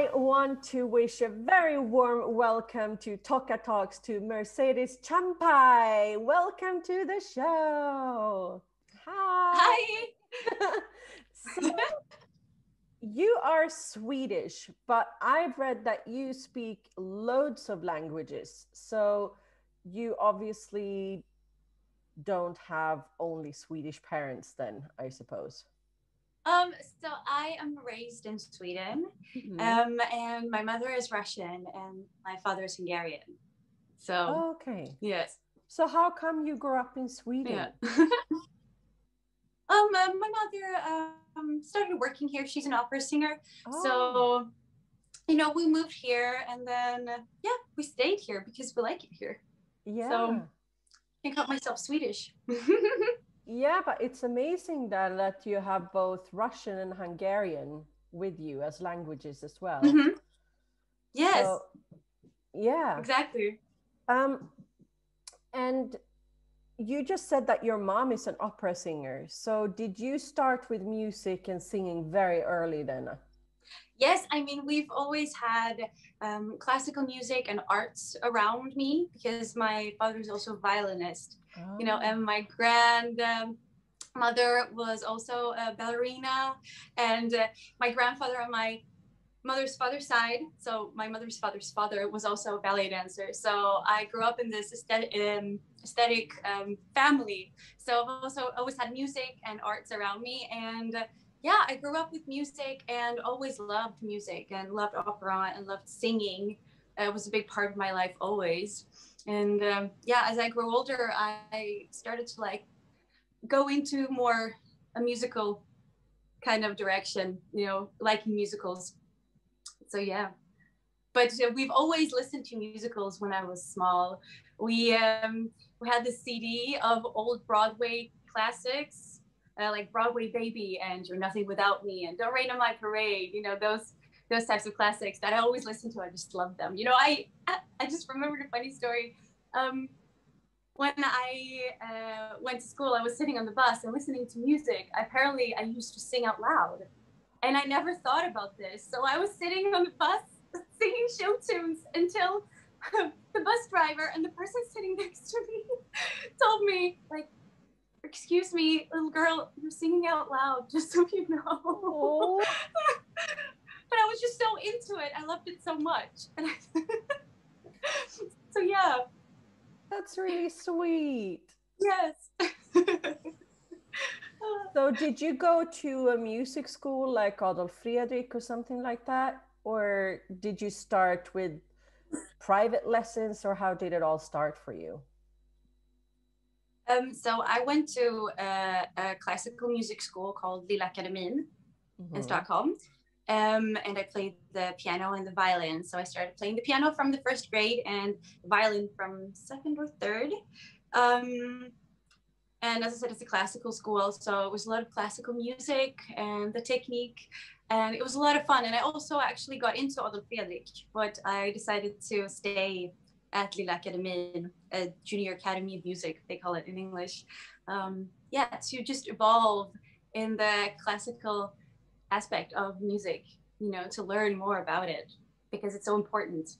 I want to wish a very warm welcome to Tocca Talks to Mercedesz Csampai. Welcome to the show. Hi. Hi. So, you are Swedish, but I've read that you speak loads of languages. So you obviously don't have only Swedish parents then, I suppose. So I am raised in Sweden, Mm-hmm. and my mother is Russian and my father is Hungarian. So Okay. yes, So how come you grew up in Sweden? yeah. My mother started working here. She's an opera singer. Oh. So we moved here, and then yeah, we stayed here because we like it here. Yeah. So I think of myself Swedish. Yeah, but it's amazing that you have both Russian and Hungarian with you as languages as well. Mm-hmm. Yes. So, yeah. Exactly. And you just said that your mom is an opera singer. So did you start with music and singing very early then? Yes, I mean, we've always had classical music and arts around me because my father is also a violinist, and my grandmother was also a ballerina, and my grandfather on my mother's father's side, so my mother's father's father was also a ballet dancer. So I grew up in this aesthetic family. So I've also always had music and arts around me, and yeah, I grew up with music and always loved music and loved opera and loved singing. It was a big part of my life always. And yeah, as I grew older, I started to go into more a musical kind of direction, liking musicals. So yeah, but we've always listened to musicals when I was small. We had this CD of old Broadway classics, like Broadway Baby and You're Nothing Without Me and Don't Rain on My Parade. Those types of classics that I always listen to. I just love them. I just remembered a funny story. When I went to school, I was sitting on the bus and listening to music. Apparently, I used to sing out loud. And I never thought about this. So I was sitting on the bus singing show tunes until the bus driver and the person sitting next to me told me, excuse me, little girl, you're singing out loud, just so you know. Oh. But I was just so into it. I loved it so much. So yeah. That's really sweet. Yes. So did you go to a music school like Adolf Fredrik or something like that? Or did you start with private lessons, or how did it all start for you? So I went to a classical music school called Lilla Akademin in Stockholm. And I played the piano and the violin. So I started playing the piano from the first grade and violin from second or third. And as I said, it's a classical school, so it was a lot of classical music and the technique, and it was a lot of fun. And I also actually got into Adolf Fredrik, but I decided to stay at Lilla Akademin, a junior academy of music, they call it in English. To just evolve in the classical aspect of music, to learn more about it because it's so important.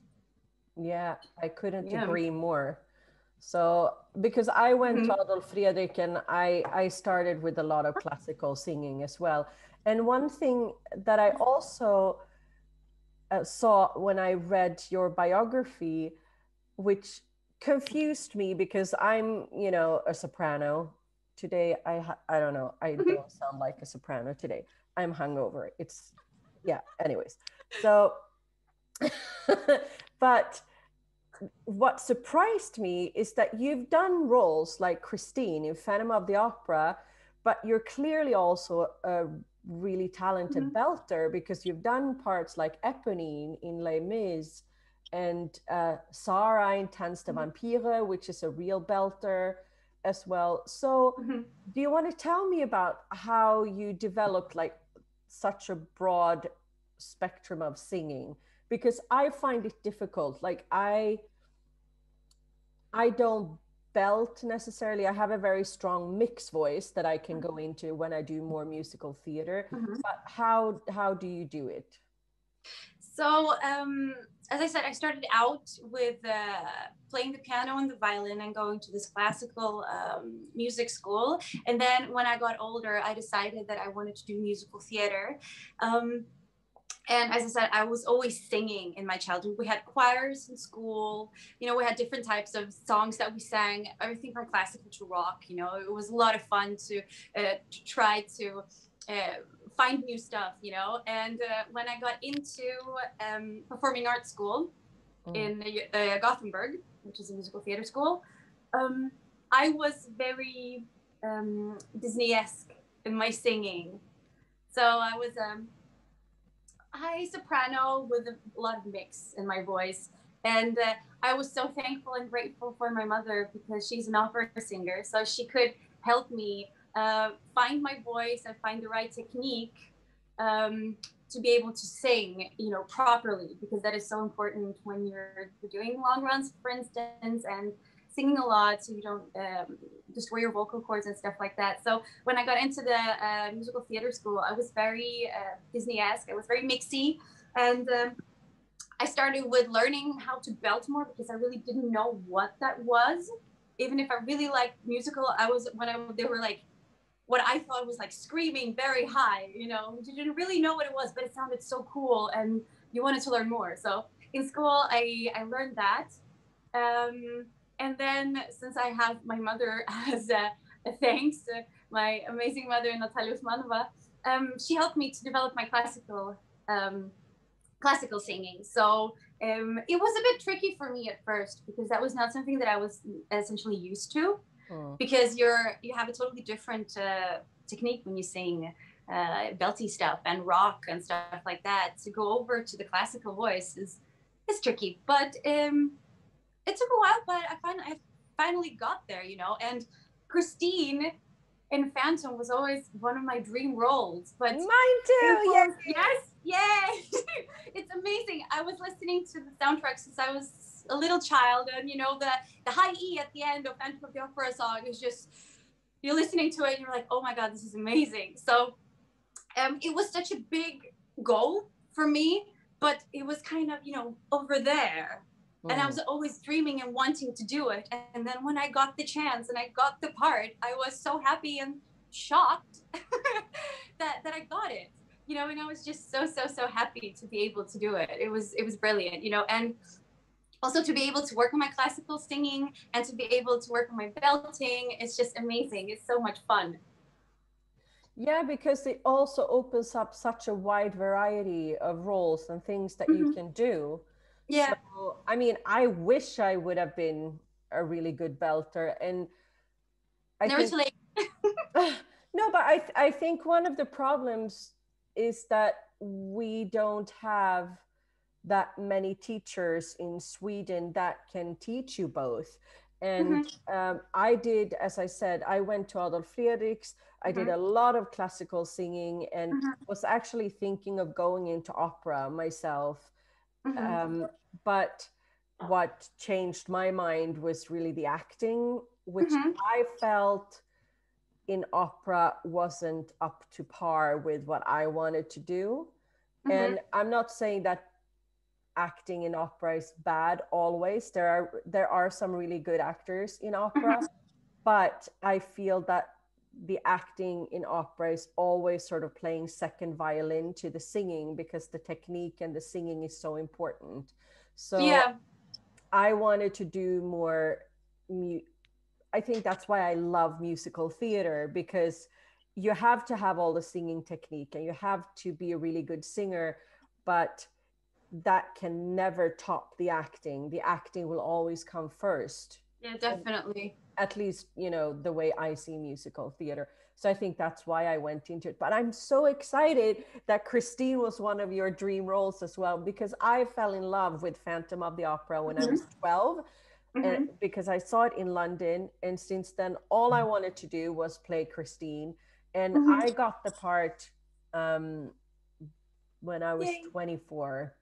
Yeah, I couldn't agree more. So, because I went to Adolf Fredrik and I started with a lot of classical singing as well. And one thing that I also saw when I read your biography, which confused me because I'm, a soprano. Today, I don't know, I don't sound like a soprano today. I'm hungover. Anyways. So, but what surprised me is that you've done roles like Christine in Phantom of the Opera, but you're clearly also a really talented belter because you've done parts like Eponine in Les Mis and Sarah in Tanz der Vampire, which is a real belter as well. So do you want to tell me about how you developed such a broad spectrum of singing? Because I find it difficult. I don't belt necessarily. I have a very strong mixed voice that I can go into when I do more musical theater. But how do you do it? So, as I said, I started out with playing the piano and the violin and going to this classical music school. And then when I got older, I decided that I wanted to do musical theater. And as I said, I was always singing in my childhood. We had choirs in school. You know, we had different types of songs that we sang, everything from classical to rock. You know, it was a lot of fun to try to find new stuff, you know. And when I got into performing arts school in Gothenburg, which is a musical theater school, I was very Disney-esque in my singing. So I was high soprano with a lot of mix in my voice. And I was so thankful and grateful for my mother because she's an opera singer. So she could help me find my voice and find the right technique to be able to sing, you know, properly, because that is so important when you're doing long runs, for instance, and singing a lot so you don't destroy your vocal cords and stuff like that. So when I got into the musical theater school, I was very Disney-esque. I was very mixy. And I started with learning how to belt more because I really didn't know what that was. Even if I really liked musical, they were like, what I thought was like screaming very high, you know, you didn't really know what it was, but it sounded so cool and you wanted to learn more. So in school, I learned that. And then since I have my mother as a thanks, my amazing mother, Natalia Usmanova, she helped me to develop my classical singing. So it was a bit tricky for me at first because that was not something that I was essentially used to. Because you have a totally different technique when you sing belty stuff and rock and stuff like that. To go over to the classical voice is tricky, but it took a while, but I finally got there, you know. And Christine in Phantom was always one of my dream roles. But mine too. Yes, yay! It's amazing. I was listening to the soundtrack since I was a little child, and you know the high E at the end of Phantom of the Opera song is just, you're listening to it and you're like, oh my god, this is amazing. So it was such a big goal for me, but it was kind of, you know, over there. And I was always dreaming and wanting to do it. And then when I got the chance and I got the part, I was so happy and shocked that I got it, you know, and I was just so happy to be able to do it. It was brilliant, you know, and also to be able to work on my classical singing and to be able to work on my belting. It's just amazing. It's so much fun. Yeah, because it also opens up such a wide variety of roles and things that you can do. Yeah. So, I mean, I wish I would have been a really good belter. And I Never think, too late. no, but I think one of the problems is that we don't have that many teachers in Sweden that can teach you both. And I did, as I said, I went to Adolf Fredriks. I did a lot of classical singing and was actually thinking of going into opera myself. But what changed my mind was really the acting, which I felt in opera wasn't up to par with what I wanted to do. And I'm not saying that acting in opera is bad always. There are some really good actors in opera, but I feel that the acting in opera is always sort of playing second violin to the singing because the technique and the singing is so important. So yeah. I wanted to do more I think that's why I love musical theater, because you have to have all the singing technique and you have to be a really good singer, but that can never top the acting. The acting will always come first. Yeah, definitely. At least, you know, the way I see musical theater. So I think that's why I went into it. But I'm so excited that Christine was one of your dream roles as well, because I fell in love with Phantom of the Opera when I was 12, and because I saw it in London. And since then, all I wanted to do was play Christine. And I got the part when I was 24.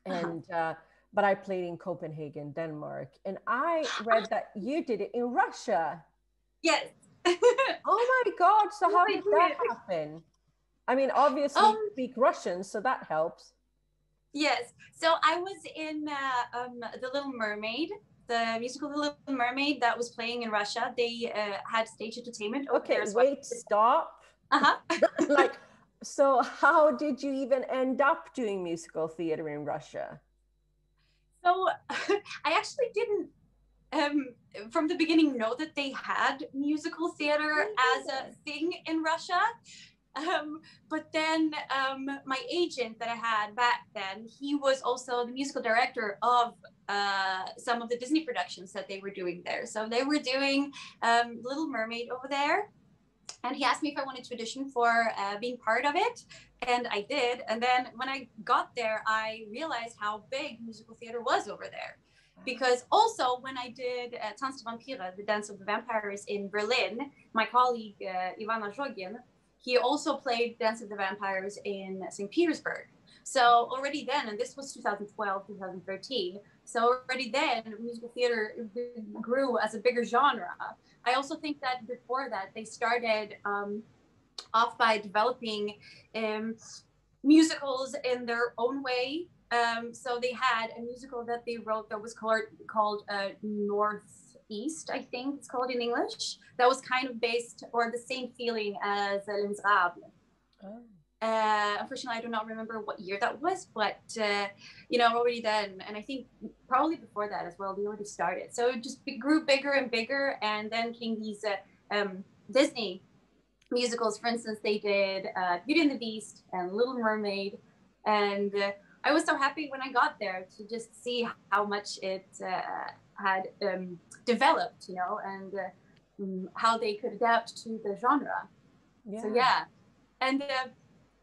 And but I played in Copenhagen, Denmark. And I read that you did it in Russia. Yes. Oh my God. So how did that happen? I mean, obviously you speak Russian, so that helps. Yes. So I was in the Little Mermaid, the musical The Little Mermaid that was playing in Russia. They had stage entertainment over there as well. Wait, stop. Like, so how did you even end up doing musical theater in Russia? So I actually didn't from the beginning know that they had musical theater as a thing in Russia. But then my agent that I had back then, he was also the musical director of some of the Disney productions that they were doing there. So they were doing Little Mermaid over there. And he asked me if I wanted to audition for being part of it. And I did. And then when I got there, I realized how big musical theater was over there. Because also when I did Tanz der Vampire, the Dance of the Vampires in Berlin, my colleague Ivana Zhogin, he also played Dance of the Vampires in St. Petersburg. So already then, and this was 2012, 2013, so already then musical theater grew as a bigger genre. I also think that before that, they started off by developing musicals in their own way. So they had a musical that they wrote that was called Northeast, I think it's called in English. That was kind of based or the same feeling as Les Miserables. Oh. Unfortunately, I do not remember what year that was, but already then, and I think probably before that as well, they already started. So it just grew bigger and bigger, and then came these Disney musicals. For instance, they did Beauty and the Beast and Little Mermaid, and I was so happy when I got there to just see how much it had developed, and how they could adapt to the genre. Yeah. So yeah, and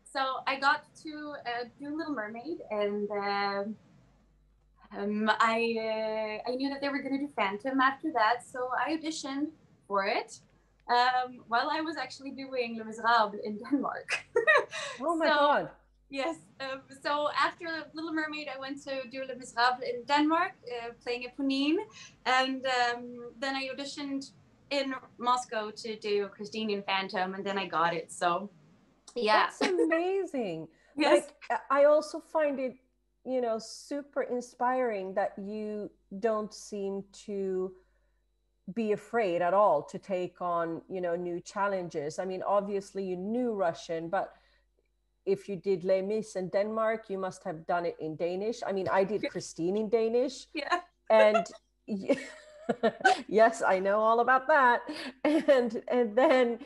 so I got to do Little Mermaid, and I knew that they were going to do Phantom after that, so I auditioned for it while I was actually doing Les Miserables in Denmark. Oh my God. Yes. So after Little Mermaid, I went to do Les Miserables in Denmark, playing Eponine, and then I auditioned in Moscow to do Christine in Phantom, and then I got it. So yeah. That's amazing. Yes. Like, I also find it, super inspiring that you don't seem to be afraid at all to take on, new challenges. I mean, obviously you knew Russian, but if you did Les Mis in Denmark, you must have done it in Danish. I mean, I did Christine in Danish. Yeah. And yes, I know all about that. And then,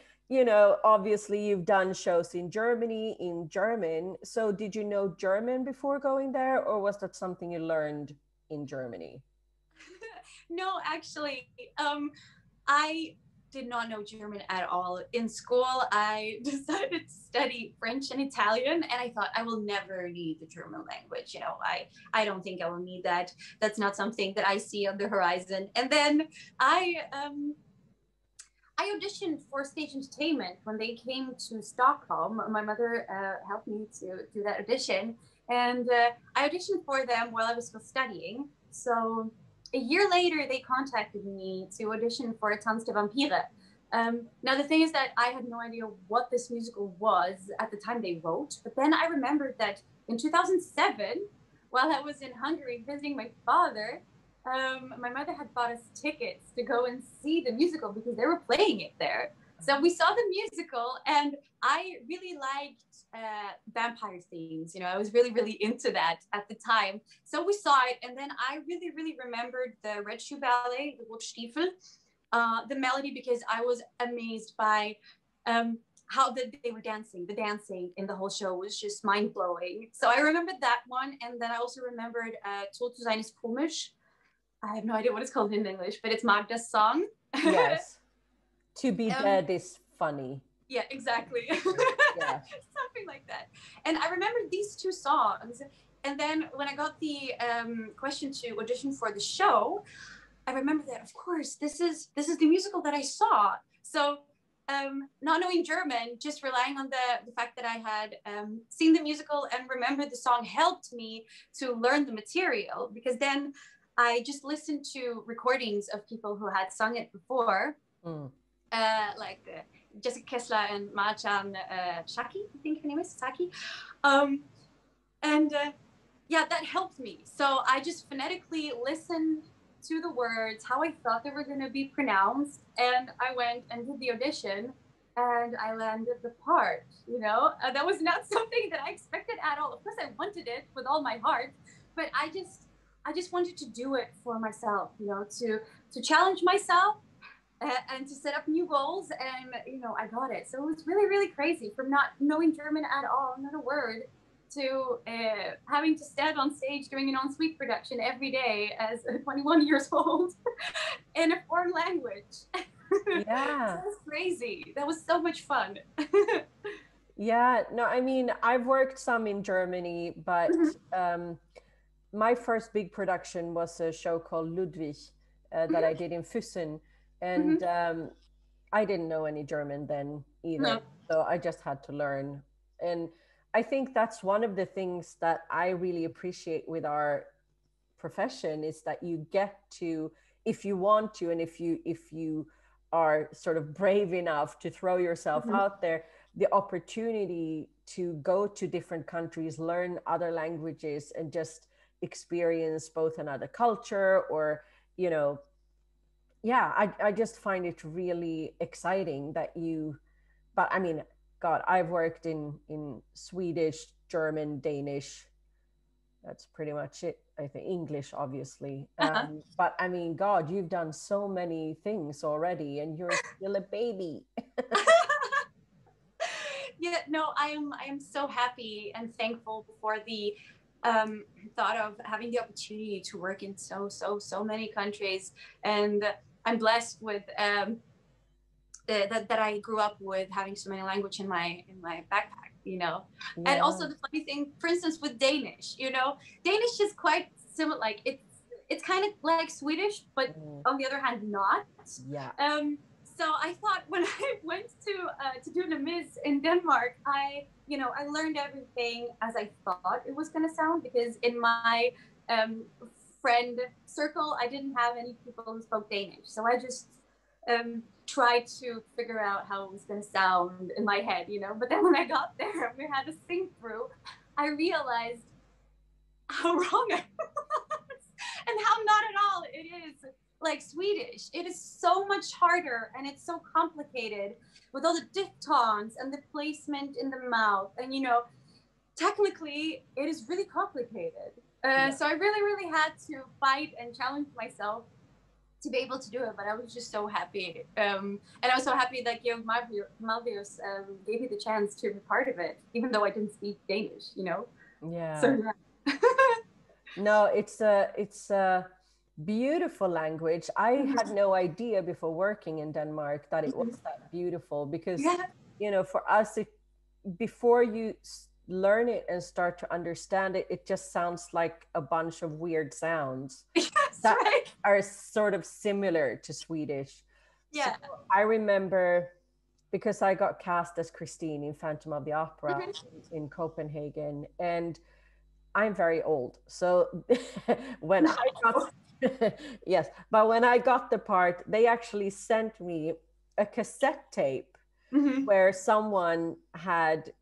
obviously you've done shows in Germany in German. So did you know German before going there, or was that something you learned in Germany? No, actually, I did not know German at all. In school, I decided to study French and Italian, and I thought I will never need the German language. I don't think I will need that. That's not something that I see on the horizon. And then I auditioned for stage entertainment when they came to Stockholm. My mother helped me to do that audition, and I auditioned for them while I was still studying. So a year later, they contacted me to audition for Tanz der Vampire. Now, the thing is that I had no idea what this musical was at the time they wrote, but then I remembered that in 2007, while I was in Hungary visiting my father, my mother had bought us tickets to go and see the musical because they were playing it there. So we saw the musical, and I really liked vampire themes. I was really, really into that at the time. So we saw it, and then I really, really remembered the Red Shoe Ballet, the Rotstiefel, the melody, because I was amazed by how they were dancing. The dancing in the whole show was just mind-blowing. So I remembered that one, and then I also remembered Tot zu sein ist komisch. I have no idea what it's called in English, but it's Magda's song. Yes. To be dead is funny. Yeah, exactly. Yeah. Something like that. And I remember these two songs. And then when I got the question to audition for the show, I remember that, of course, this is the musical that I saw. So not knowing German, just relying on the fact that I had seen the musical and remembered the song helped me to learn the material, because then I just listened to recordings of people who had sung it before, like Jessica Kessler and Marjan Shaki, I think her name is Saki. And yeah, that helped me. So I just phonetically listened to the words, how I thought they were going to be pronounced. And I went and did the audition and I landed the part, you know. That was not something that I expected at all. Of course, I wanted it with all my heart, but I just wanted to do it for myself, you know, to challenge myself and to set up new goals. And, you know, I got it. So it was really, really crazy from not knowing German at all, not a word, to having to stand on stage doing an ensuite production every day as 21 years old in a foreign language. Yeah. That was crazy. That was so much fun. Yeah, no, I mean, I've worked some in Germany, but my first big production was a show called Ludwig that I did in Füssen. And I didn't know any German then either. No. So I just had to learn. And I think that's one of the things that I really appreciate with our profession is that you get to, if you want to, and if you are sort of brave enough to throw yourself out there, the opportunity to go to different countries, learn other languages, and just experience both another culture or, you know, yeah, I just find it really exciting that you, but I mean, God, I've worked in Swedish, German, Danish. That's pretty much it. I think English, obviously. But I mean, God, you've done so many things already, and you're still a baby. Yeah, no, I am so happy and thankful for the thought of having the opportunity to work in so many countries, and I'm blessed with that I grew up with having so many language in my backpack, you know. Yeah. And also the funny thing, for instance, with Danish, you know, Danish is quite similar. Like it's kind of like Swedish, but on the other hand, not. Yeah. So I thought when I went to do the Miss in Denmark, I learned everything as I thought it was gonna sound, because in my friend circle, I didn't have any people who spoke Danish. So I just tried to figure out how it was going to sound in my head, you know. But then when I got there and we had to sing through, I realized how wrong I was and how not at all it is like Swedish. It is so much harder and it's so complicated with all the diphthongs and the placement in the mouth. And, you know, technically it is really complicated. So I really, really had to fight and challenge myself to be able to do it, but I was just so happy. And I was so happy that Malvius gave me the chance to be part of it, even though I didn't speak Danish, you know? Yeah. So, yeah. No, it's a beautiful language. I had no idea before working in Denmark that it was that beautiful, because, you know, for us, before you learn it and start to understand it, it just sounds like a bunch of weird sounds that are sort of similar to Swedish. Yeah. So I remember, because I got cast as Christine in Phantom of the Opera in Copenhagen, and I'm very old. So when I got, yes, but when I got the part, they actually sent me a cassette tape where someone had,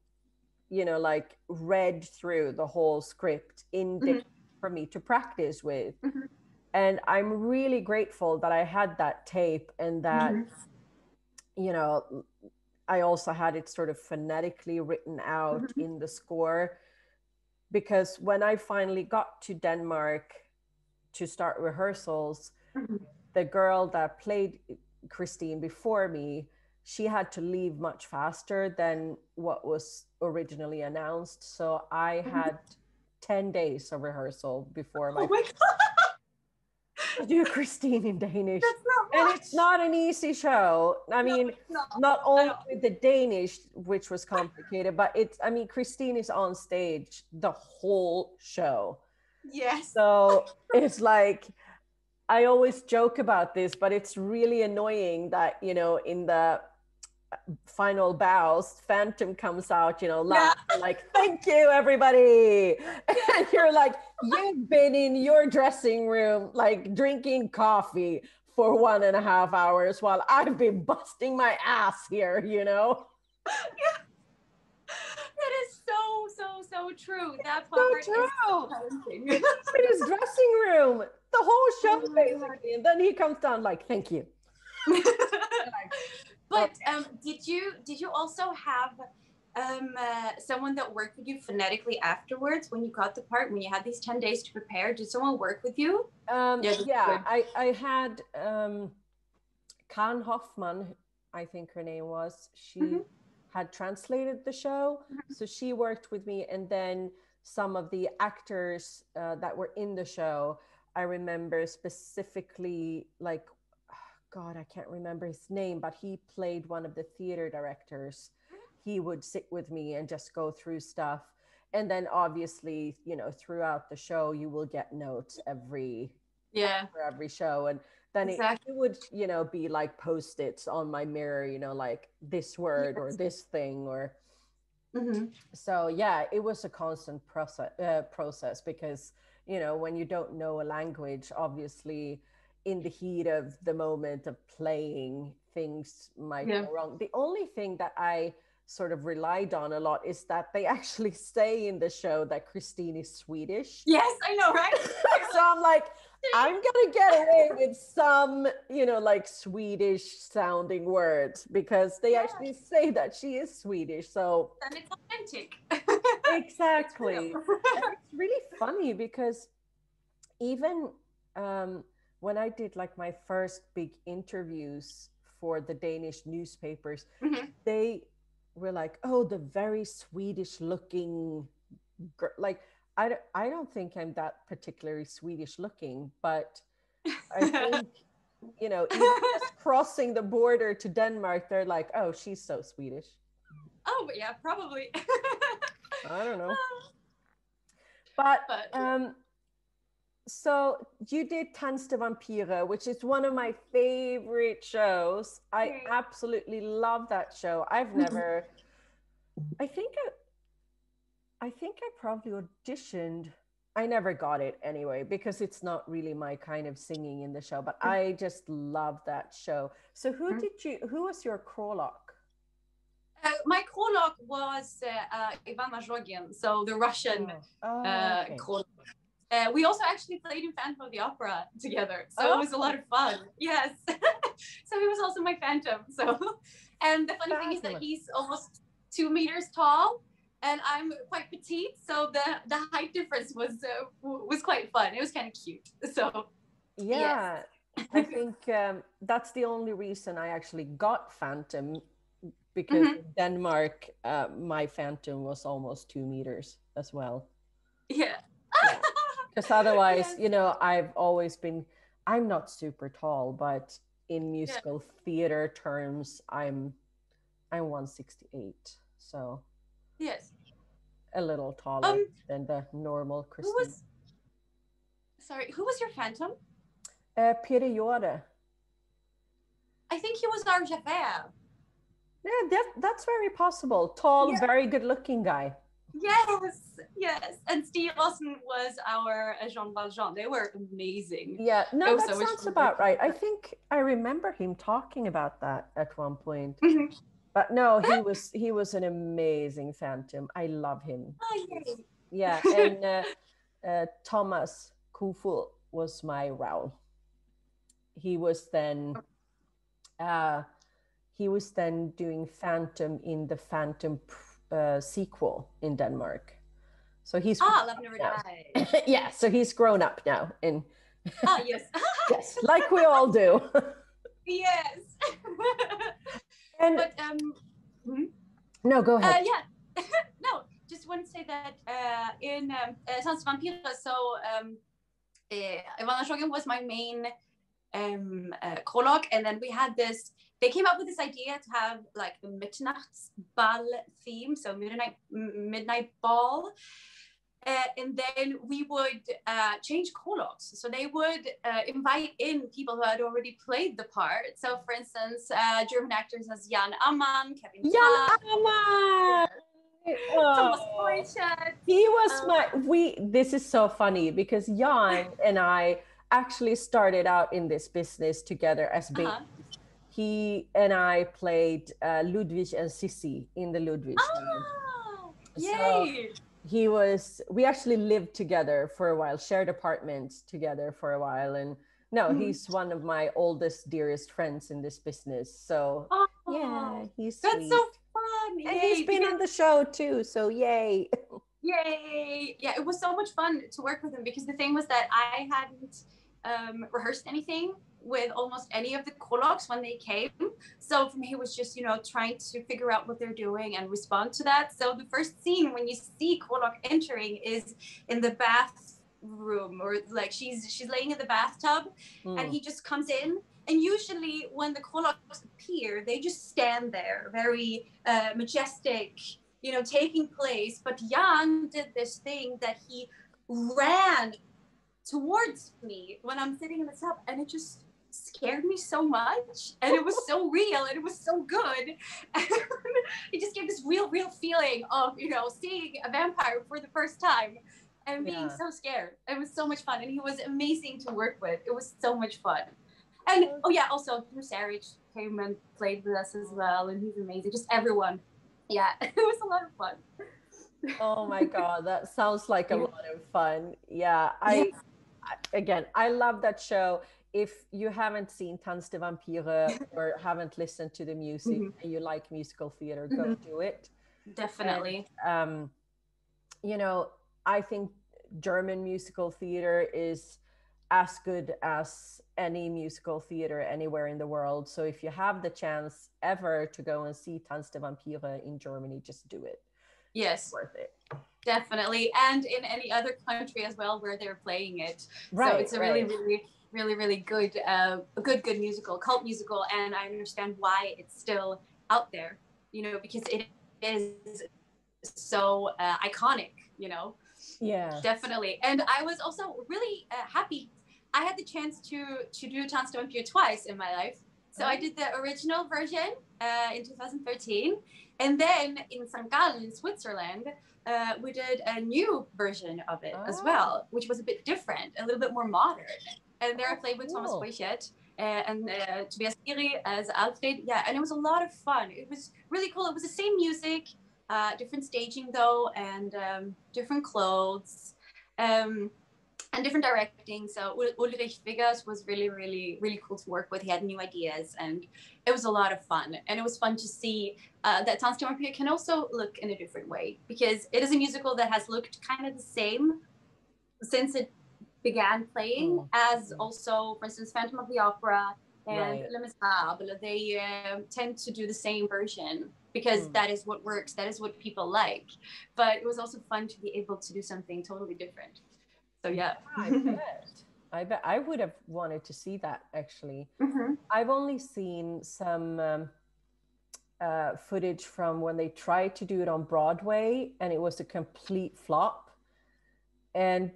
you know, like read through the whole script in for me to practice with. And I'm really grateful that I had that tape, and that, you know, I also had it sort of phonetically written out in the score, because when I finally got to Denmark to start rehearsals, the girl that played Christine before me, she had to leave much faster than what was originally announced. So I had 10 days of rehearsal before my to do Christine in Danish. And it's not an easy show. I mean, not only with the Danish, which was complicated, but it's, I mean, Christine is on stage the whole show. Yes. So it's like, I always joke about this, but it's really annoying that, you know, in the final bows, Phantom comes out, you know, like, thank you, everybody. And you're like, you've been in your dressing room, like drinking coffee for 1.5 hours while I've been busting my ass here, you know? That is so true. That So part is true. so challenging. In his dressing room, the whole show Oh my basically, and then he comes down like, "Thank you." But did you also have someone that worked with you phonetically afterwards when you got the part, when you had these 10 days to prepare? Did someone work with you? Yeah, I had Karen Hoffman, I think her name was. She had translated the show, so she worked with me, and then some of the actors that were in the show, I remember specifically, like, God, I can't remember his name, but he played one of the theater directors. He would sit with me and just go through stuff. And then obviously, you know, throughout the show, you will get notes for every show. And then it would, you know, be like Post-its on my mirror, you know, like this word or this thing or. So yeah, it was a constant process because, you know, when you don't know a language, obviously in the heat of the moment of playing, things might go wrong. The only thing that I sort of relied on a lot is that they actually say in the show that Christine is Swedish. Yes, I know, right? So I'm like, I'm gonna get away with some, you know, like Swedish sounding words because they actually say that she is Swedish. So and it's authentic. Exactly. And it's really funny because even when I did like my first big interviews for the Danish newspapers, they were like, "Oh, the very Swedish looking girl." Like, I don't think I'm that particularly Swedish looking, but I think, you know, even just crossing the border to Denmark, they're like, "Oh, she's so Swedish." Oh, yeah, probably. I don't know. But so you did Tanz der Vampire, which is one of my favorite shows. I absolutely love that show. I've never, I think I probably auditioned. I never got it anyway, because it's not really my kind of singing in the show, but I just love that show. So who was your Krolok? My Krolok was Ivan Mazhogin, so the Russian Krolok. We also actually played in Phantom of the Opera together, so it was a lot of fun. Yes. So he was also my Phantom. So, and the funny thing is that he's almost 2 meters tall, and I'm quite petite, so the height difference was quite fun. It was kind of cute. So yeah, yes. I think that's the only reason I actually got Phantom, because in Denmark, my Phantom was almost 2 meters as well. Yeah. Because otherwise, you know, I'm not super tall, but in musical theater terms, I'm 168. So yes, a little taller than the normal Christine. Who was your Phantom? Peter Jorde. I think he was our Jocheved. Yeah, that's very possible. Tall, very good looking guy. Yes. And Steve Lawson was our Jean Valjean. They were amazing. Yeah, no, that sounds about right. I think I remember him talking about that at one point. But no, he was an amazing Phantom. I love him. Oh, yay. Yeah, and Thomas Kofod was my Raoul. He was then doing Phantom in the Phantom sequel in Denmark. So he's Love Never Dies. Yeah, so he's grown up now, and yes. Yes, like we all do. Yes. And but no, go ahead. Yeah. No, just want to say that in Tanz der Vampire, so Ivana Shogin was my main Krolok, and then we had this. They came up with this idea to have like the Midnachtsball theme, so midnight ball. And then we would change Kroloks. So they would invite in people who had already played the part. So for instance, German actors as Jan Ammann, Kevin Ammann! Thomas He was this is so funny because Jan and I actually started out in this business together as babies. He and I played Ludwig and Sissi in the Ludwig. Yay! we actually lived together for a while, shared apartments together for a while. And no, he's one of my oldest, dearest friends in this business. So yeah, he's that's sweet. so fun. And Yay, he's been on the show too, so yay. Yay. Yeah, it was so much fun to work with him, because the thing was that I hadn't rehearsed anything with almost any of the Koloks when they came. So for me, it was just, you know, trying to figure out what they're doing and respond to that. So the first scene when you see Kolok entering is in the bathroom, or like she's laying in the bathtub, and he just comes in. And usually when the Koloks appear, they just stand there, very majestic, you know, taking place. But Jan did this thing that he ran towards me when I'm sitting in the tub, and it just scared me so much, and it was so real, and it was so good. And it just gave this real feeling of, you know, seeing a vampire for the first time and being so scared. It was so much fun, and he was amazing to work with. It was so much fun. And oh yeah, also Mercedesz came and played with us as well, and he's amazing. Just everyone. Yeah, it was a lot of fun. Oh my God, that sounds like a lot of fun. Yeah, I love that show. If you haven't seen Tanz der Vampire or haven't listened to the music and you like musical theater, go do it. Definitely. And, you know, I think German musical theater is as good as any musical theater anywhere in the world. So if you have the chance ever to go and see Tanz der Vampire in Germany, just do it. Yes. It's worth it. Definitely. And in any other country as well where they're playing it. Right. So it's a really good musical, cult musical. And I understand why it's still out there, you know, because it is so iconic, you know. Yeah. Definitely. And I was also really happy. I had the chance to do Tanz der Vampire twice in my life. So I did the original version in 2013. And then in St. Gallen, in Switzerland, we did a new version of it as well, which was a bit different, a little bit more modern. And there I played with Thomas Boichet and Tobias Giri as Alfred. Yeah, and it was a lot of fun. It was really cool. It was the same music, different staging though, and different clothes. And different directing. So Ulrich Vigas was really cool to work with. He had new ideas, and it was a lot of fun. And it was fun to see that Tanz der Vampire can also look in a different way, because it is a musical that has looked kind of the same since it began playing as also, for instance, Phantom of the Opera and Les Miserables. They tend to do the same version because that is what works. That is what people like. But it was also fun to be able to do something totally different. So yeah, I bet I would have wanted to see that actually. I've only seen some footage from when they tried to do it on Broadway, and it was a complete flop. And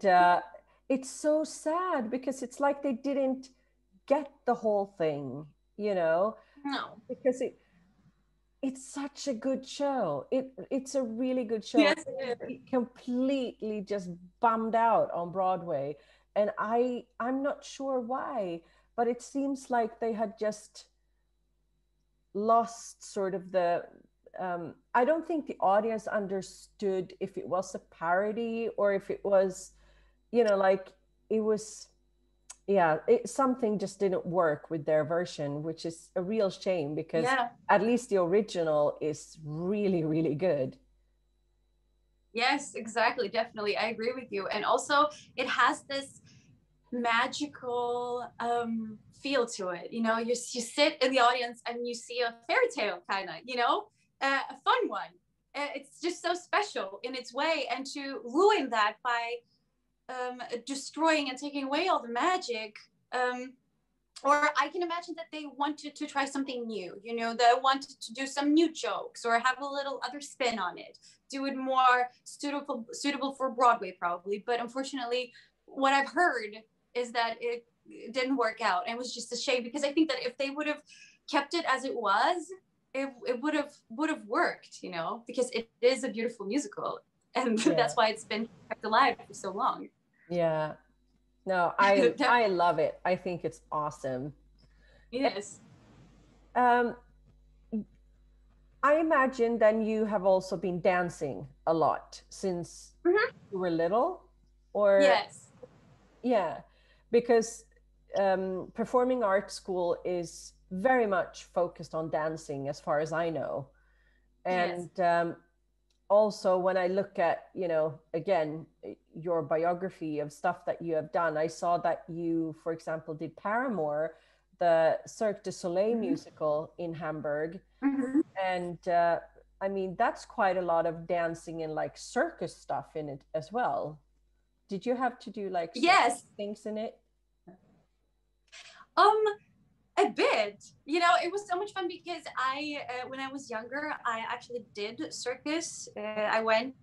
it's so sad because it's like they didn't get the whole thing, you know? No, because it's such a good show. It's a really good show. Yes, it completely just bummed out on Broadway. And I'm not sure why, but it seems like they had just lost sort of the, I don't think the audience understood if it was a parody or if it was, you know, like it was, something just didn't work with their version, which is a real shame because at least the original is really good. Yes, exactly. Definitely. I agree with you. And also it has this magical feel to it. You know, you sit in the audience and you see a fairy tale kind of, you know, a fun one. It's just so special in its way. And to ruin that by destroying and taking away all the magic, or I can imagine that they wanted to try something new, you know, they wanted to do some new jokes or have a little other spin on it, do it more suitable for Broadway probably. But unfortunately, what I've heard is that it didn't work out, and it was just a shame, because I think that if they would have kept it as it was, it would have worked, you know, because it is a beautiful musical, and that's why it's been kept alive for so long. Yeah. No, I love it. I think it's awesome. Yes. I imagine then you have also been dancing a lot since you were little, or Yes. yeah, because performing arts school is very much focused on dancing, as far as I know. Yes. And also, when I look at, you know, again, your biography of stuff that you have done, I saw that you, for example, did Paramour, the Cirque du Soleil musical in Hamburg. And I mean, that's quite a lot of dancing and like circus stuff in it as well. Did you have to do like circus Yes. things in it? Um, a bit. You know, it was so much fun because when I was younger, I actually did circus. I went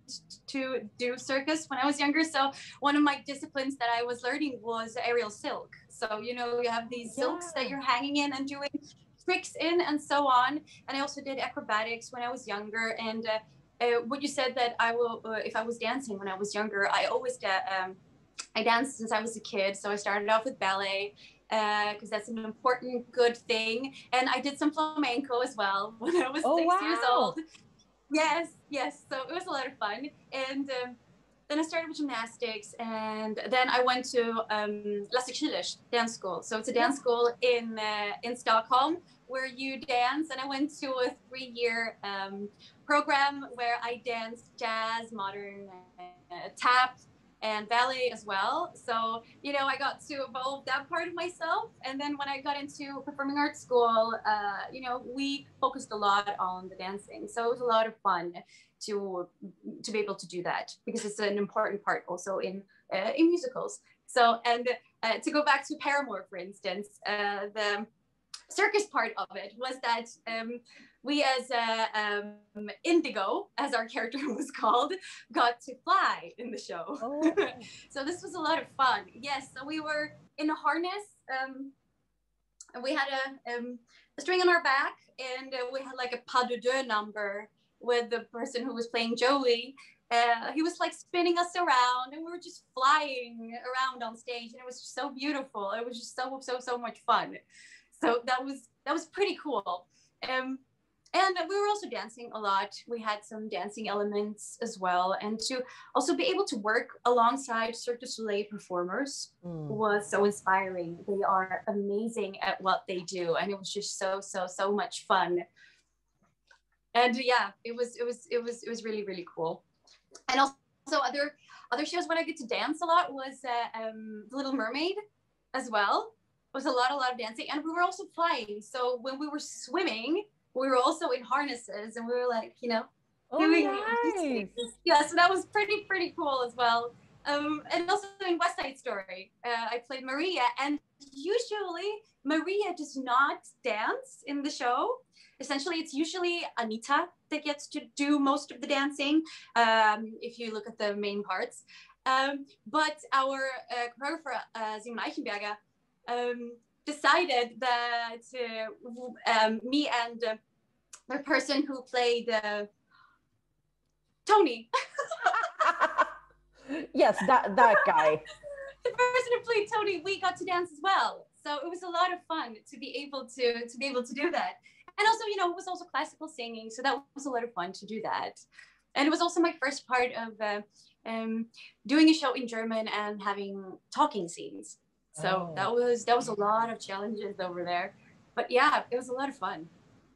to do circus when I was younger. So one of my disciplines that I was learning was aerial silk. So, you know, you have these silks that Yeah. you're hanging in and doing tricks in and so on. And I also did acrobatics when I was younger. And what you said that I will, if I was dancing when I was younger, I danced since I was a kid. So I started off with ballet because that's an important, good thing. And I did some flamenco as well when I was Oh, 6 years wow. old. Yes, yes. So it was a lot of fun. And then I started with gymnastics, and then I went to Lassigkilers dance school. So it's a dance school in Stockholm where you dance. And I went to a 3-year program where I danced jazz, modern, tap, and ballet as well. So, you know, I got to evolve that part of myself. And then when I got into performing arts school, you know, we focused a lot on the dancing. So it was a lot of fun to be able to do that because it's an important part also in musicals. So, and to go back to Paramour, for instance, the circus part of it was that we as Indigo, as our character was called, got to fly in the show. Oh. So this was a lot of fun. Yes, so we were in a harness. We had a string on our back, and we had like a pas de deux number with the person who was playing Joey. He was like spinning us around, and we were just flying around on stage, and it was just so beautiful. It was just so much fun. So that was pretty cool. And we were also dancing a lot. We had some dancing elements as well. And to also be able to work alongside Cirque du Soleil performers was so inspiring. They are amazing at what they do. And it was just so much fun. And yeah, it was really, really cool. And also other shows when I get to dance a lot was Little Mermaid as well. It was a lot of dancing. And we were also flying. So when we were swimming, we were also in harnesses, and we were like, you know, doing nice. Yeah, so that was pretty cool as well. And also in West Side Story, I played Maria, and usually Maria does not dance in the show. Essentially, it's usually Anita that gets to do most of the dancing, if you look at the main parts. But our choreographer, Simon Eichenberger, decided that me and the person who played Tony. Yes, that guy. The person who played Tony, we got to dance as well. So it was a lot of fun to be able to do that. And also, you know, it was also classical singing, so that was a lot of fun to do that. And it was also my first part of doing a show in German and having talking scenes. So that was a lot of challenges over there. But yeah, it was a lot of fun.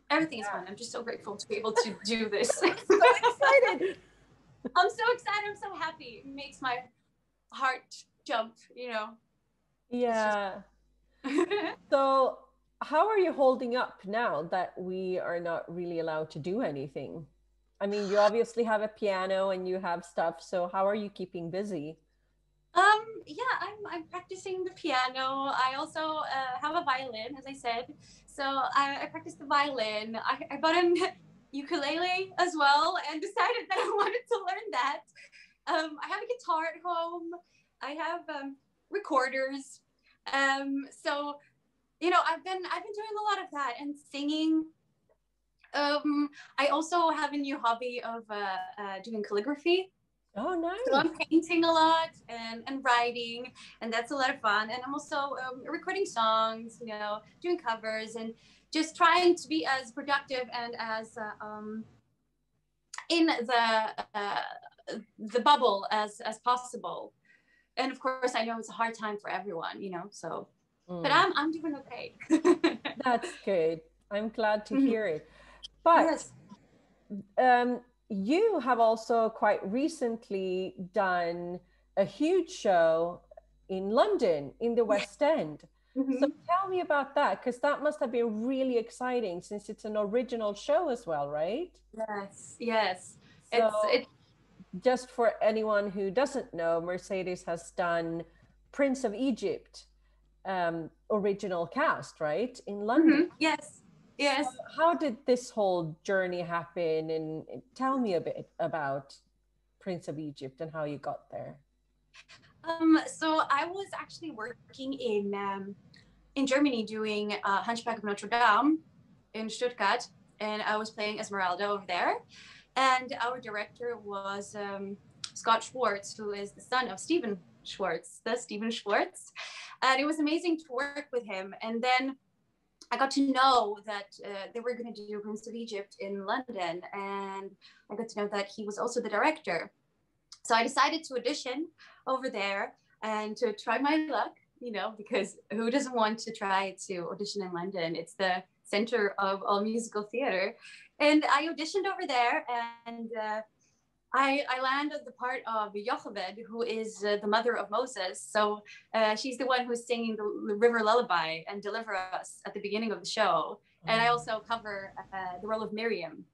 Everything is fun. I'm just so grateful to be able to do this. I'm so excited. I'm so excited. I'm so happy. It makes my heart jump, you know. Yeah. So how are you holding up now that we are not really allowed to do anything? I mean, you obviously have a piano and you have stuff, so how are you keeping busy? Yeah, I'm practicing the piano. I also have a violin, as I said. So I practice the violin. I bought an ukulele as well and decided that I wanted to learn that. I have a guitar at home. I have recorders. So you know, I've been doing a lot of that and singing. I also have a new hobby of doing calligraphy. Oh, So nice. I'm painting a lot and writing, and that's a lot of fun. And I'm also recording songs, you know, doing covers, and just trying to be as productive and as in the bubble as possible. And of course, I know it's a hard time for everyone, you know. So, but Mm. I'm doing okay. That's good. I'm glad to Mhm. hear it. But Yes. you have also quite recently done a huge show in London, in the Yeah. West End. So Mhm. tell me about that, because that must have been really exciting since it's an original show as well, right? Yes. Yes. So It. just for anyone who doesn't know, Mercedes has done Prince of Egypt original cast, right, in London. Mhm. Yes. So Yes. how did this whole journey happen? And tell me a bit about Prince of Egypt and how you got there. So I was actually working in Germany doing Hunchback of Notre Dame in Stuttgart, and I was playing Esmeralda over there. And our director was Scott Schwartz, who is the son of Stephen Schwartz, the Stephen Schwartz. And it was amazing to work with him. And then I got to know that they were going to do Prince of Egypt in London, and I got to know that he was also the director. So I decided to audition over there and to try my luck, you know, because who doesn't want to try to audition in London? It's the center of all musical theater. And I auditioned over there, and I landed the part of Jocheved, who is the mother of Moses. So she's the one who's singing the river lullaby and deliver us at the beginning of the show. And I also cover the role of Miriam.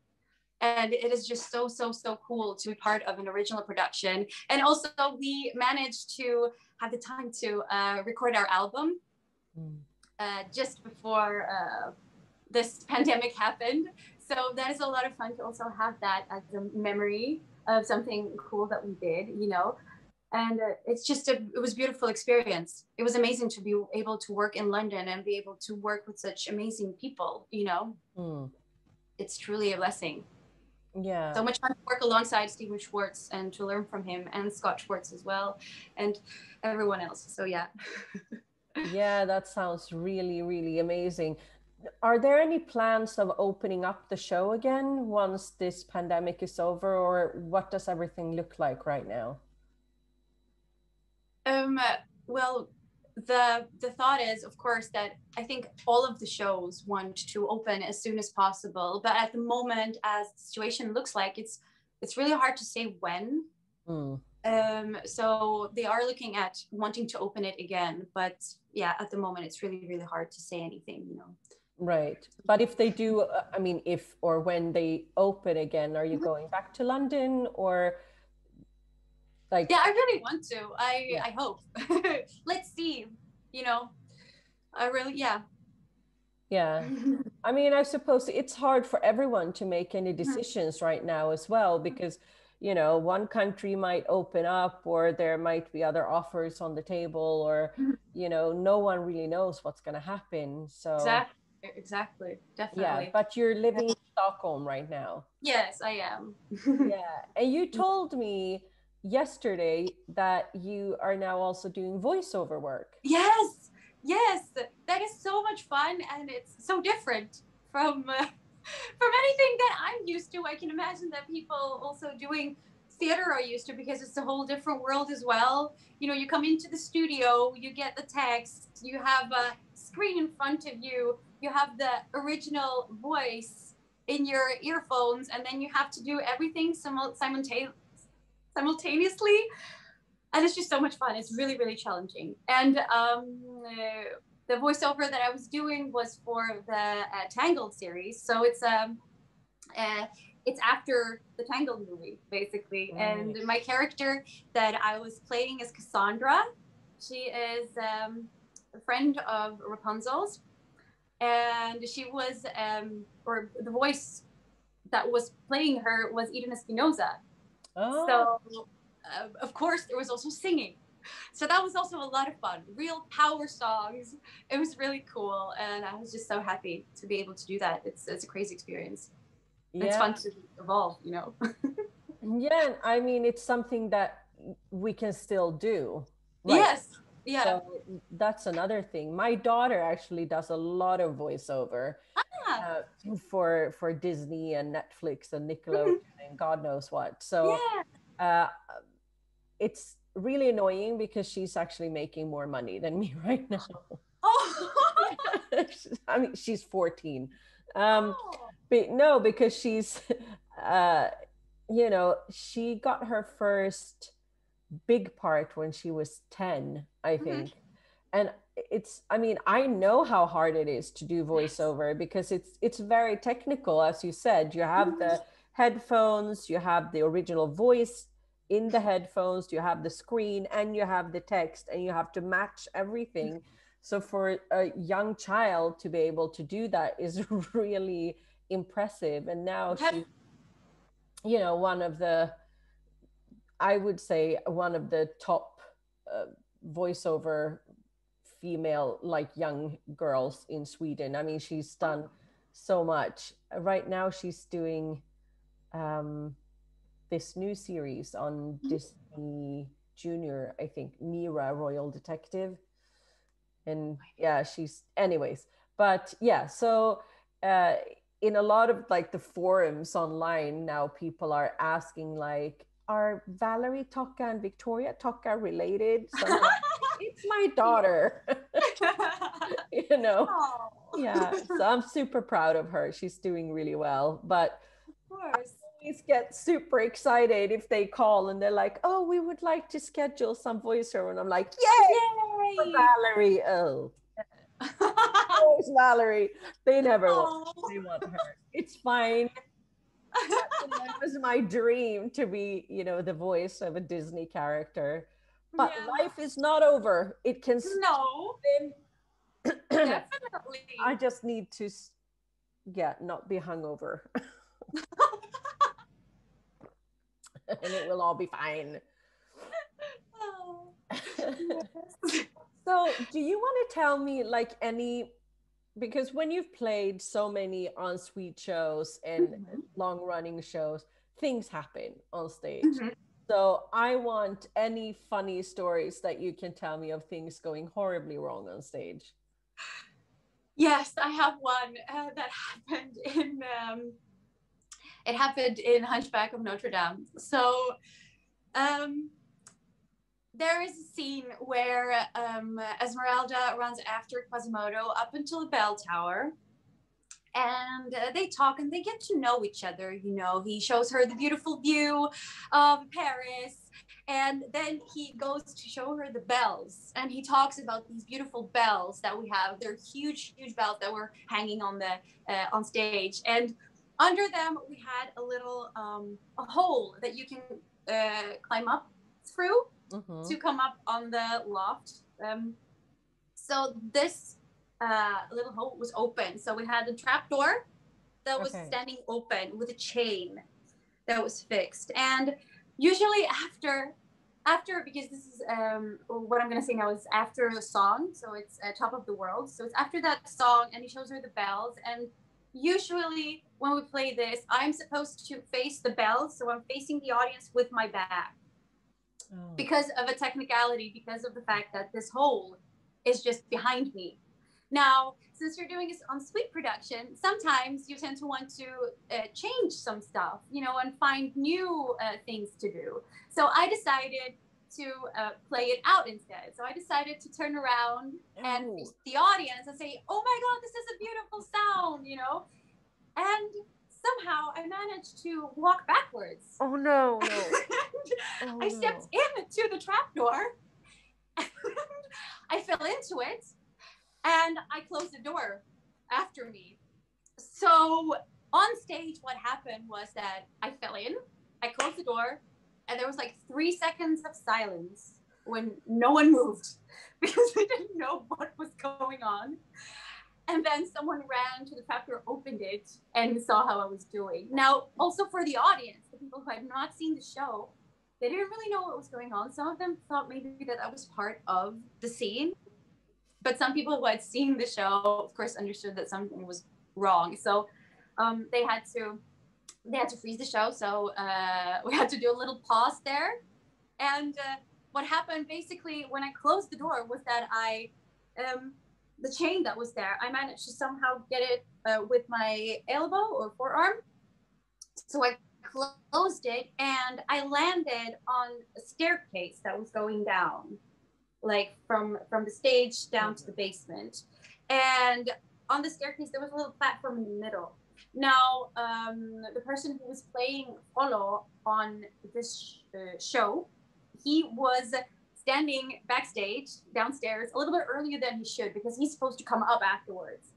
And it is just so cool to be part of an original production. And also we managed to have the time to record our album just before this pandemic happened. So that is a lot of fun to also have that as a memory of something cool that we did, you know. And it's just it was a beautiful experience. It was amazing to be able to work in London and be able to work with such amazing people, you know. It's truly a blessing. Yeah. So much fun to work alongside Stephen Schwartz and to learn from him, and Scott Schwartz as well, and everyone else. So yeah. Yeah, that sounds really, really amazing. Are there any plans of opening up the show again once this pandemic is over, or what does everything look like right now? Um, well, the thought is, of course, that I think all of the shows want to open as soon as possible, but at the moment, as the situation looks like, it's really hard to say when. So they are looking at wanting to open it again, but yeah, at the moment, it's really hard to say anything, you know. Right. But if they do, I mean, if or when they open again, are you going back to London or like? Yeah, I really want to. Yeah. I hope. Let's see. You know, I really, yeah. Yeah. I mean, I suppose it's hard for everyone to make any decisions right now as well, because, you know, one country might open up or there might be other offers on the table, or, you know, no one really knows what's going to happen. So, Exactly. yeah, Definitely. but you're living in Stockholm right now. Yes, I am. Yeah. And you told me yesterday that you are now also doing voiceover work. Yes, yes. That is so much fun, and it's so different from anything that I'm used to. I can imagine that people also doing theater are used to, because it's a whole different world as well. You know, you come into the studio, you get the text, you have a screen in front of you, you have the original voice in your earphones, and then you have to do everything simultaneously. And it's just so much fun. It's really challenging. And the voiceover that I was doing was for the Tangled series. So it's after the Tangled movie, basically. Right. And my character that I was playing is Cassandra. She is a friend of Rapunzel's, and she was, or the voice that was playing her was Eden Espinosa. Oh. So, of course, there was also singing. So that was also a lot of fun. Real power songs. It was really cool, and I was just so happy to be able to do that. It's a crazy experience. Yeah. It's fun to evolve, you know. Yeah, and I mean, it's something that we can still do, right? Yes. Yeah. So that's another thing. My daughter actually does a lot of voiceover Ah, uh, for Disney and Netflix and Nickelodeon mhm. and God knows what. So Yeah. uh, it's really annoying because she's actually making more money than me right now. Oh. I mean, she's 14. Um, Oh. but no, because she's, uh, she got her first big part when she was 10, I Mhm. think. And I mean, I know how hard it is to do Yes. voiceover because it's very technical, as you said. You have Mhm. the headphones, you have the original voice in the headphones, you have the screen, and you have the text, and you have to match everything. So for a young child to be able to do that is really impressive. And now Yes. she's, one of the, I would say, one of the top uh, voiceover female, like, young girls in Sweden. I mean, she's done so much. Right now, she's doing um, this new series on Mhm. Disney Junior, I think, Mira, Royal Detective. And yeah, she's, anyways. But yeah, so uh, in a lot of like the forums online now, people are asking, like, are Valerie Tocca and Victoria Tocca related? So I'm like, it's my Yeah. daughter. you know Oh, yeah, so I'm super proud of her. She's doing really well. But of course. always get super excited if they call and they're like, oh, we would like to schedule some voiceover, and I'm like, yay for Yay. Valerie. Oh, where's Valerie? They never want. Oh. They want her. It's fine. It was my dream to be, the voice of a Disney character. But Yeah. life is not over. It can still No, happen. I definitely. just need to, yeah, not be hungover, and it will all be fine. Oh, yes. So, do you want to tell me, like, any, because when you've played so many on-suite shows and Mhm. long-running shows, things happen on stage. Mhm. So, I want any funny stories that you can tell me of things going horribly wrong on stage. Yes, I have one that happened in it happened in Hunchback of Notre Dame. So um, there is a scene where Esmeralda runs after Quasimodo up until the bell tower, and they talk and they get to know each other. He shows her the beautiful view of Paris, and then he goes to show her the bells, and he talks about these beautiful bells that we have. They're huge, huge bells that were hanging on stage, and under them we had a little a hole that you can climb up through Mm-hmm. to come up on the loft. So this little hole was open. So we had a trap door that was Okay. standing open with a chain that was fixed. And usually after because this is what I'm gonna say now is after the song, so it's Top of the World. So it's after that song, and he shows her the bells. And usually when we play this, I'm supposed to face the bells, so I'm facing the audience with my back Oh. because of a technicality, because of the fact that this hole is just behind me. Now, since you're doing this on suite production, sometimes you tend to want to change some stuff, and find new things to do. So I decided to play it out instead. So I decided to turn around and Oh. face the audience and say, "Oh my God, this is a beautiful sound," And somehow I managed to walk backwards. Oh no, no. Oh I stepped no. into the trapdoor and I fell into it, and I closed the door after me. So on stage, what happened was that I fell in, I closed the door, and there was like 3 seconds of silence when no one moved because we didn't know what was going on. And then someone ran to the trapdoor, opened it, and saw how I was doing. Now, also for the audience, the people who had not seen the show, they didn't really know what was going on. Some of them thought maybe that I was part of the scene, but some people who had seen the show, of course, understood that something was wrong. So they had to they had to freeze the show, so we had to do a little pause there. And what happened basically when I closed the door was that the chain that was there, I managed to somehow get it with my elbow or forearm. So I closed it and I landed on a staircase that was going down, like from the stage down to the basement. And on the staircase, there was a little platform in the middle. Now, the person who was playing Frollo on this show, he was standing backstage downstairs a little bit earlier than he should because he's supposed to come up afterwards.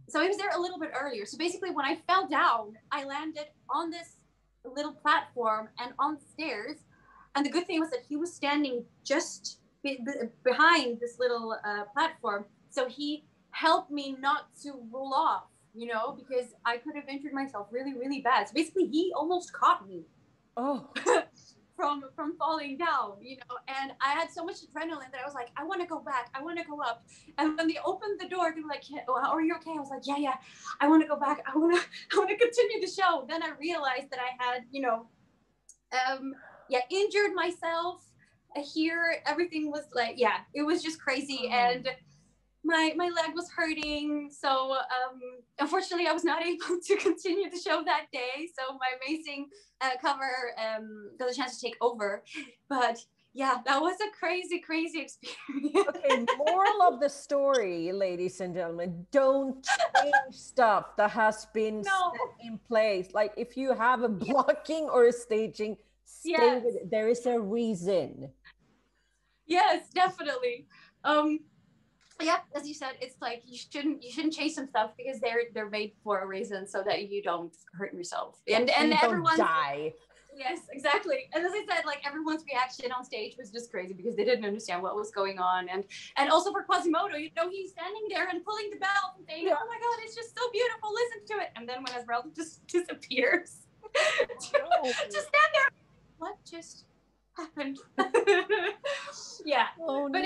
So he was there a little bit earlier. So basically when I fell down, I landed on this little platform and on the stairs. And the good thing was that he was standing just behind this little platform. So he helped me not to roll off, you know, because I could have injured myself really, really bad. So basically he almost caught me. Oh. from falling down, you know, and I had so much adrenaline that I was like, I want to go back, I want to go up. And when they opened the door, they were like, are you okay? I was like, yeah, I want to go back, I want to continue the show. Then I realized that I had, you know, injured myself here. Everything was like, it was just crazy. And my leg was hurting, so unfortunately I was not able to continue the show that day. So my amazing cover got a chance to take over. But yeah, that was a crazy experience. Okay, moral of the story, ladies and gentlemen, don't change stuff that has been set in place. Like if you have a blocking or a staging, stay with it. There is a reason. Yes, definitely. Yeah, as you said, it's like you shouldn't chase some stuff because they're made for a reason, so that you don't hurt yourself and everyone die. Yes, exactly. And as I said, like everyone's reaction on stage was just crazy because they didn't understand what was going on, and also for Quasimodo, you know, he's standing there and pulling the bell and saying, "Oh my God, it's just so beautiful, listen to it." And then when Esmeralda just disappears, just stand there. What just happened? Yeah, but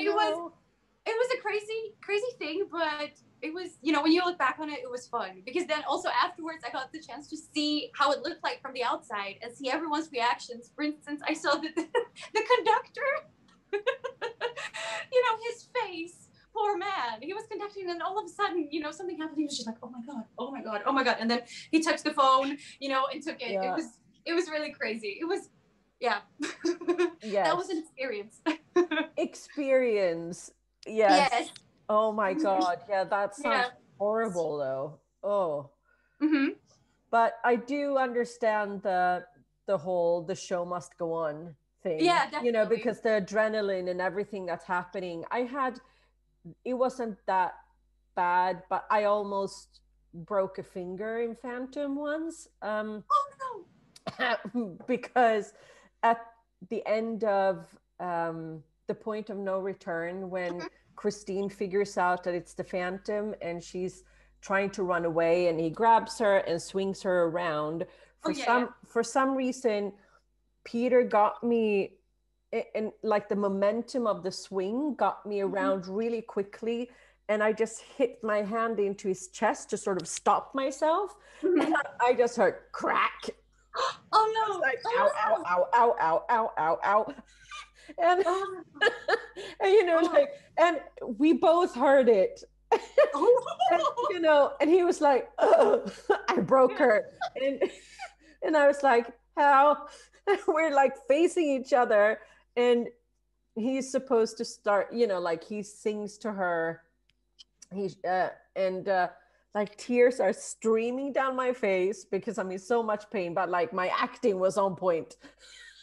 it was a crazy thing, but it was, you know, when you look back on it, it was fun because then also afterwards I got the chance to see how it looked like from the outside and see everyone's reactions. For instance, I saw the conductor, you know, his face, poor man. He was conducting and all of a sudden, you know, something happened. He was just like, oh my God, oh my God, oh my God. And then he touched the phone, you know, and took it. Yeah. It was really crazy. It was, yeah. That was an experience. Yes. Oh my God. Yeah, that sounds horrible though. Oh. Mm-hmm. But I do understand the show must go on thing. Yeah, definitely. You know, because the adrenaline and everything that's happening. It wasn't that bad, but I almost broke a finger in Phantom once. Oh no. Because at the end of the point of no return, when Christine figures out that it's the Phantom and she's trying to run away, and he grabs her and swings her around. For some reason, Peter got me, and like the momentum of the swing got me around really quickly, and I just hit my hand into his chest to sort of stop myself. And I just heard crack. Oh no! Like ow, ow, ow, ow, ow, ow, ow, ow. And, and you know, like, and we both heard it. And, you know, and he was like, I broke her. And I was like, how? We're like facing each other, and he's supposed to start, you know, like he sings to her. Like tears are streaming down my face because I'm in so much pain, but like my acting was on point.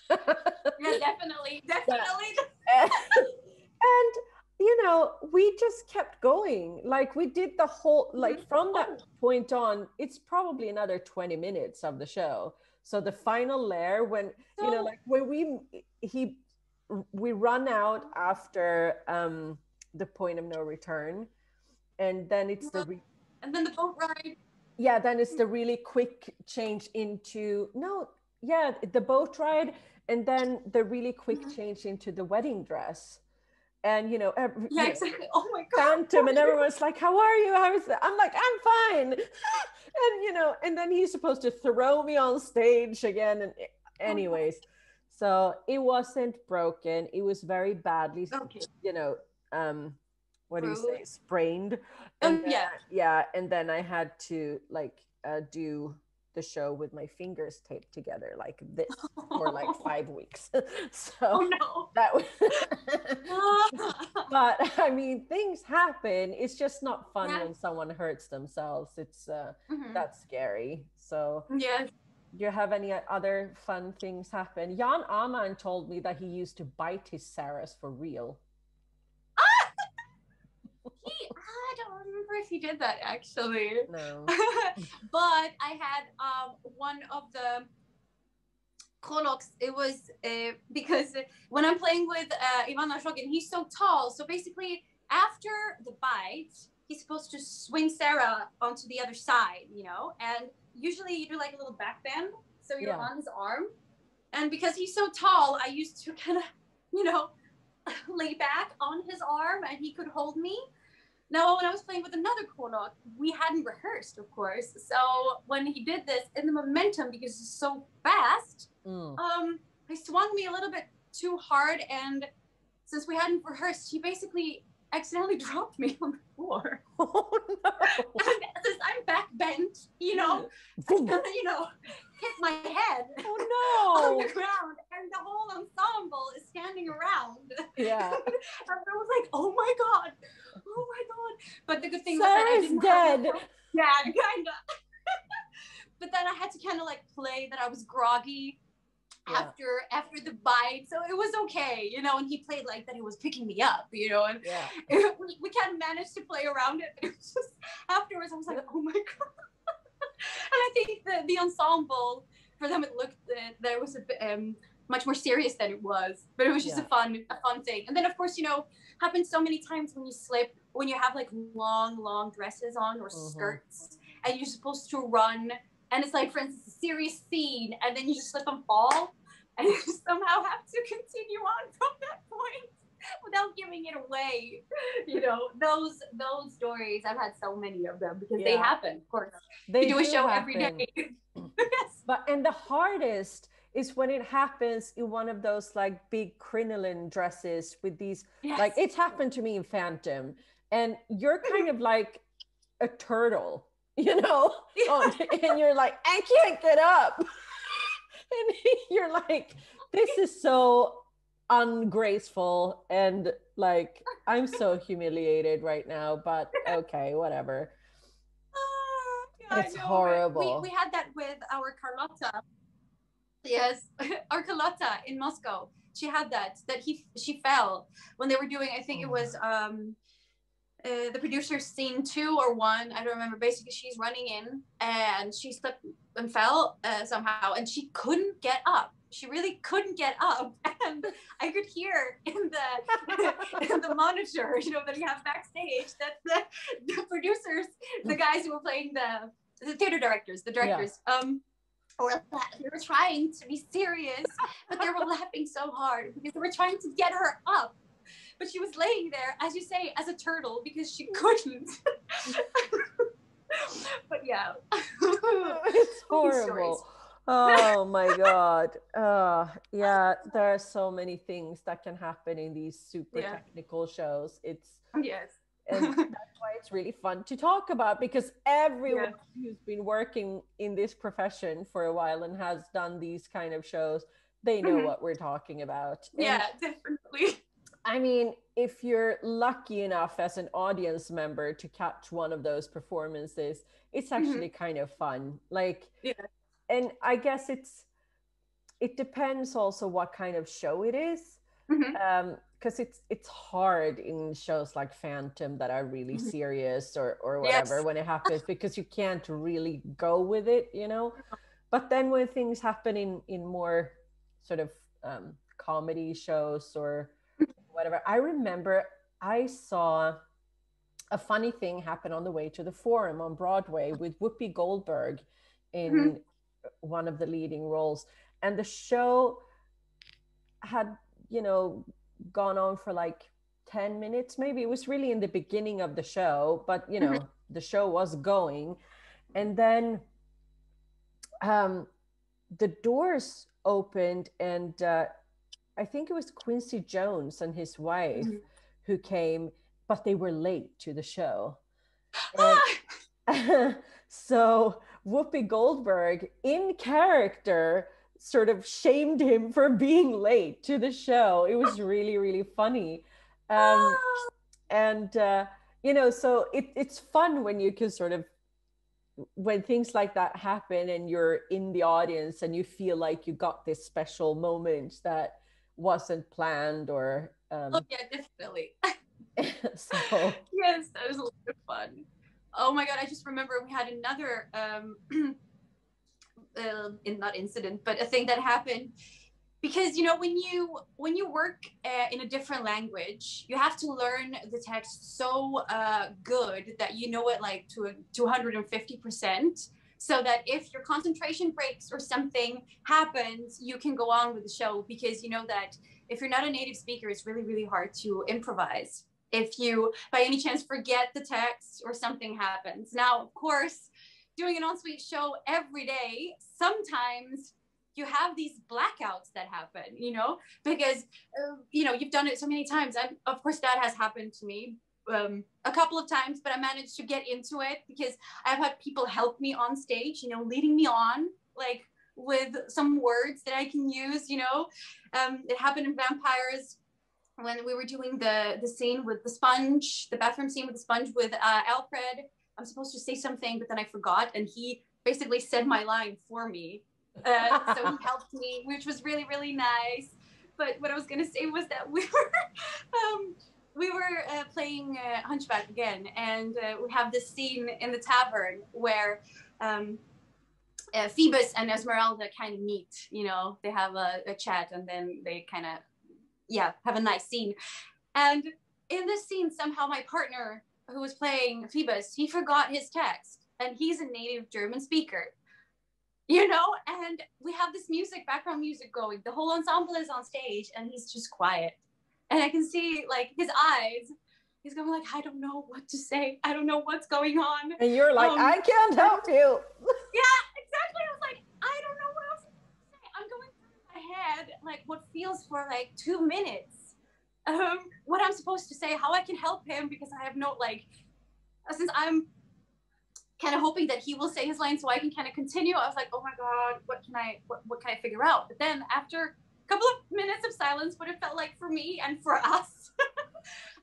Yeah, definitely. And you know, we just kept going. Like we did the whole, like from that point on, it's probably another 20 minutes of the show. So the final lair, when you know, like when we run out after the point of no return, and then it's and then the boat ride. Yeah, then it's the really quick change into the boat ride, and then the really quick change into the wedding dress. And you know, exactly. Oh my God, Phantom, and everyone's like, "How are you?" I'm like, "I'm fine." And, you know, and then he's supposed to throw me on stage again. And anyways, so it wasn't broken. It was very badly, you know, what do you say, sprained. And then, yeah, and then I had to like do the show with my fingers taped together like this for like 5 weeks. So that was but I mean, things happen. It's just not fun when someone hurts themselves. It's that's scary. So yes. Do you have any other fun things happen? Jan Aman told me that he used to bite his Saras for real. I don't remember if he did that actually. No. But I had one of the Koloks. It was because when I'm playing with Ivan Ashogin, he's so tall. So basically, after the bite, he's supposed to swing Sarah onto the other side, you know? And usually you do like a little back bend. So you're on his arm. And because he's so tall, I used to kind of, you know, lay back on his arm and he could hold me. Now, when I was playing with another Kolok, we hadn't rehearsed, of course. So when he did this, in the momentum, because it's so fast, he swung me a little bit too hard. And since we hadn't rehearsed, he basically accidentally dropped me on the floor. Oh, no. And since I'm back bent, you know, you know, hit my head on the ground, and the whole ensemble is standing around. Yeah. And I was like, oh my god. But the good thing was that I didn't dead. Yeah, kind of. But then I had to kind of like play that I was groggy after the bite, so it was okay, you know. And he played like that he was picking me up, you know. And we kind of managed to play around it. It was just afterwards I was like, oh my god. And I think the ensemble, for them, it looked that it was a bit much more serious than it was, but it was just a fun thing. And then of course, you know, happens so many times when you slip, when you have like long dresses on or skirts, and you're supposed to run, and it's like, for instance, a serious scene, and then you just slip and fall, and you somehow have to continue on from that point without giving it away. You know, those stories, I've had so many of them because they happen, of course. They do a show every day. But and the hardest is when it happens in one of those like big crinoline dresses with these, like it's happened to me in Phantom, and you're kind of like a turtle, you know, and you're like, I can't get up. And you're like, this is so ungraceful, and like, I'm so humiliated right now, but okay, whatever. It's horrible. We had that with our Carlotta. Yes, our Carlotta in Moscow. She had that she fell when they were doing, I think it was the producer's scene 2 or 1, I don't remember. Basically, she's running in and she slipped and fell somehow, and she couldn't get up. She really couldn't get up, and I could hear in the monitor, you know, that you have backstage, that the producers, the guys who were playing the theater directors, they were trying to be serious, but they were laughing so hard because they were trying to get her up. But she was laying there, as you say, as a turtle, because she couldn't. But yeah. It's horrible. Oh my God. Yeah, there are so many things that can happen in these super technical shows. And that's why it's really fun to talk about, because everyone who's been working in this profession for a while and has done these kind of shows, they know what we're talking about. Yeah, definitely. I mean, if you're lucky enough as an audience member to catch one of those performances, it's actually kind of fun. Like, and I guess it depends also what kind of show it is. Because it's hard in shows like Phantom that are really serious or whatever when it happens, because you can't really go with it, you know. But then when things happen in more sort of comedy shows or whatever, I remember I saw a funny thing happen on the way to the Forum on Broadway with Whoopi Goldberg in one of the leading roles, and the show had, you know, gone on for like 10 minutes maybe. It was really in the beginning of the show, but you know, the show was going, And then the doors opened, and I think it was Quincy Jones and his wife who came, but they were late to the show. And so Whoopi Goldberg, in character, sort of shamed him for being late to the show. It was really, really funny. And, so it's fun when you can sort of, when things like that happen and you're in the audience and you feel like you got this special moment that wasn't planned or oh yeah, definitely. So yes, that was a lot of fun. Oh my god, I just remember we had another not incident, but a thing that happened, because when you work in a different language, you have to learn the text so good that you know it like to 250%, so that if your concentration breaks or something happens, you can go on with the show, because you know that if you're not a native speaker, it's really, really hard to improvise if you by any chance forget the text or something happens. Now, of course, doing an ensuite show every day, sometimes you have these blackouts that happen, because, you've done it so many times. And of course, that has happened to me a couple of times, but I managed to get into it because I've had people help me on stage, leading me on, like with some words that I can use, It happened in Vampires when we were doing the scene with the sponge, the bathroom scene with the sponge with Alfred. I'm supposed to say something, but then I forgot, and he basically said my line for me. So he helped me, which was really, really nice. But what I was going to say was that we were playing Hunchback again, and we have this scene in the tavern where Phoebus and Esmeralda kind of meet. They have a chat, and then they kind of have a nice scene. And in this scene, somehow my partner who was playing Phoebus, he forgot his text, and he's a native German speaker, and we have this background music going. The whole ensemble is on stage, and he's just quiet. And I can see like his eyes, he's going like, I don't know what to say. I don't know what's going on. And you're like, I can't help you. Yeah, exactly. I was like, I don't know what else to say. I'm going through my head, like what feels for like 2 minutes. What I'm supposed to say, how I can help him, because I have no, since I'm kind of hoping that he will say his line so I can kind of continue. I was like, oh my God, what can I figure out? But then after a couple of minutes of silence, what it felt like for me and for us,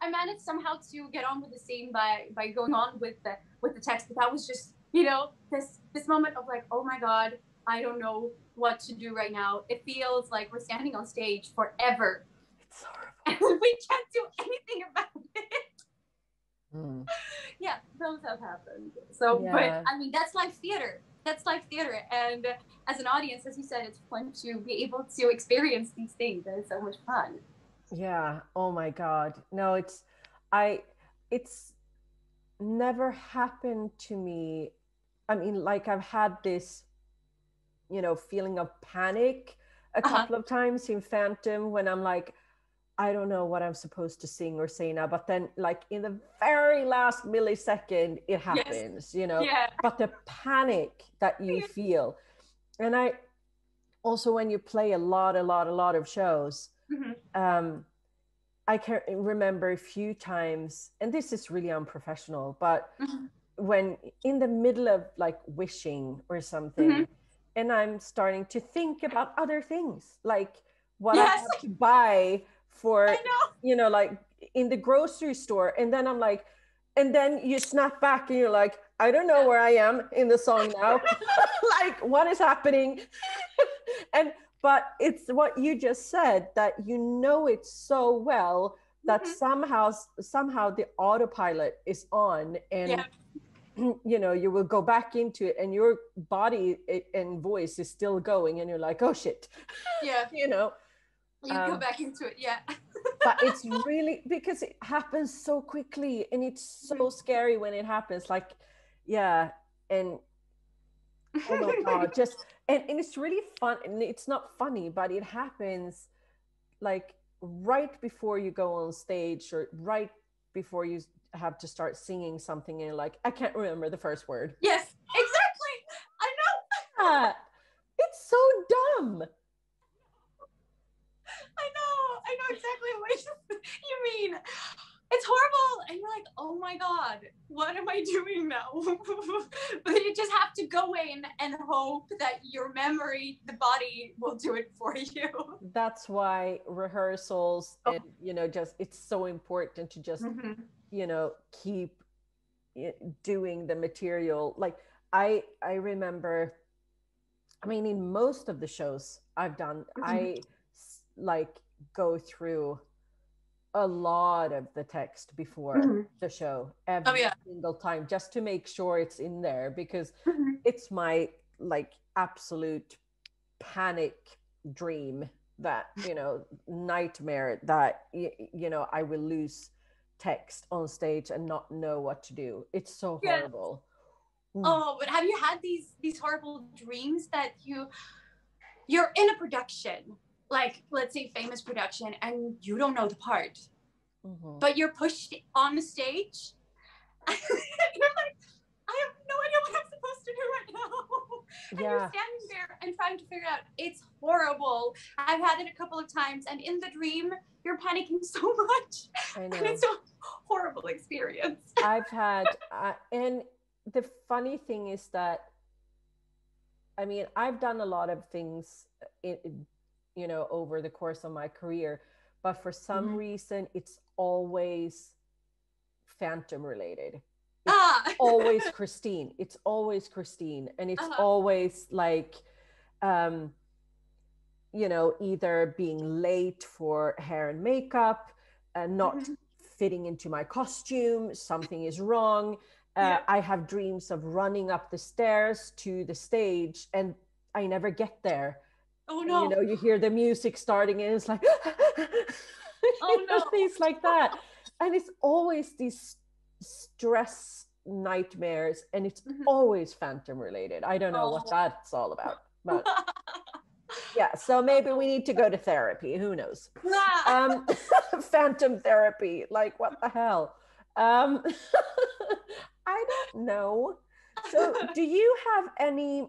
I managed somehow to get on with the scene by going on with the text. But that was just, this moment of like, oh my God, I don't know what to do right now. It feels like we're standing on stage forever. It's horrible. And we can't do anything about it. Yeah, those have happened. So, yeah. But I mean, that's live theater. And as an audience, as you said, it's fun to be able to experience these things. And it's so much fun. Yeah. Oh my God. No, it's never happened to me. I mean, like I've had this, feeling of panic a couple of times in Phantom when I'm like, I don't know what I'm supposed to sing or say now, but then like in the very last millisecond, it happens, Yeah. But the panic that you feel. And I also, when you play a lot of shows, I can remember a few times, and this is really unprofessional, but when in the middle of like wishing or something, and I'm starting to think about other things, like what I have to buy for, like in the grocery store. And then I'm like, and then you snap back and you're like, I don't know where I am in the song now. Like, what is happening? But it's what you just said, that it so well that somehow the autopilot is on, and you will go back into it, and your body and voice is still going, and you're like, oh shit. You go back into it. But it's really, because it happens so quickly, and it's so scary when it happens, like, and oh my God, just and it's really fun, and it's not funny, but it happens like right before you go on stage, or right before you have to start singing something, and you're like, I can't remember the first word. Yes, exactly. But you just have to go in and hope that your memory, the body, will do it for you. That's why rehearsals and, you know, just, it's so important to just, you know, keep doing the material. Like I remember, I mean, in most of the shows I've done, I like go through a lot of the text before the show every single time, just to make sure it's in there, because it's my like absolute panic dream that, you know, nightmare that, you know, I will lose text on stage and not know what to do. It's so horrible. Oh, but have you had these horrible dreams that you're in a production, like let's say famous production, and you don't know the part, but you're pushed on the stage and you're like, I have no idea what I'm supposed to do right now. And you're standing there and trying to figure it out. It's horrible. I've had it a couple of times, and in the dream you're panicking so much. I know. And it's a horrible experience. I've had and the funny thing is that, I mean, I've done a lot of things you know, over the course of my career, but for some reason it's always phantom related. It's always Christine. It's always Christine. And it's always like, you know, either being late for hair and makeup and not fitting into my costume, something is wrong. I have dreams of running up the stairs to the stage and I never get there. Oh no. You know, you hear the music starting and it's like, oh no, things like that. And it's always these stress nightmares, and it's always phantom related. I don't know what that's all about, but yeah, so maybe we need to go to therapy. Who knows? Phantom therapy, like what the hell? I don't know. So do you have any